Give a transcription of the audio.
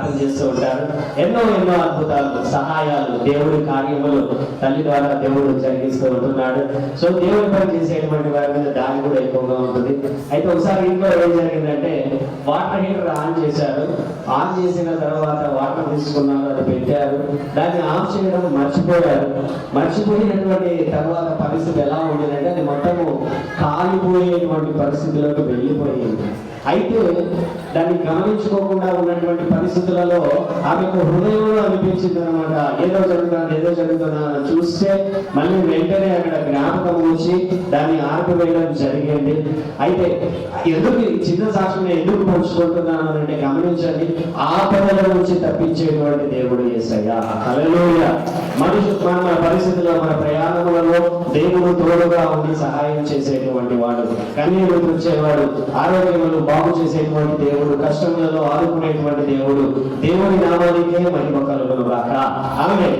ప్రార్థన చేస్తూ ఉంటారు. ఎన్నో ఎన్నో అద్భుతాలు, సహాయాలు, దేవుడి కార్యములు తల్లి ద్వారా దేవుడు జరిగిస్తూ ఉంటున్నాడు. సో దేవుడి పని చేసేటువంటి వారి మీద దాని కూడా ఎక్కువగా ఉంటుంది. అయితే ఒకసారి ఇంట్లో ఏం జరిగిందంటే వాటర్ హీటర్ ఆన్ చేశారు. ఆన్ చేసిన తర్వాత వాటర్ తీసుకున్నారు, అది పెట్టారు, దాన్ని ఆఫ్ చేయడం మర్చిపోయారు. మర్చిపోయినటువంటి తర్వాత పరిస్థితి ఎలా ఉండేదంటే అది మొత్తము కాలిపోయేటువంటి పరిస్థితిలోకి వెళ్ళిపోయింది. అయితే దాన్ని గమనించుకోకుండా ఉన్నటువంటి పరిస్థితులలో ఆమెకు హృదయంలో అనిపించింది అనమాట, ఏదో జరుగుతున్నా చూస్తే మళ్ళీ వెంటనే అక్కడ జ్ఞాపకం వచ్చి దాన్ని ఆర్పివేయడం జరిగింది. అయితే ఎందుకు చిన్న సాక్షిని ఎందుకు పంచుకుంటున్నాను అంటే గమనించండి, ఆపదల నుంచి తప్పించేటువంటి దేవుడు యేసయ్య. హల్లెలూయా. మన పరిస్థితుల్లో, మన ప్రయాణములలో దేవుడు తోడుగా ఉండి సహాయం చేసేటువంటి వాడు, కన్నీరు తుడిచేవాడు, ఆరోగ్యములు బాగు చేసేటువంటి దేవుడు, కష్టములలో ఆదుకునేటువంటి దేవుడు. దేవుని నామానికే మహిమ కలుగును గాక. ఆమేన్.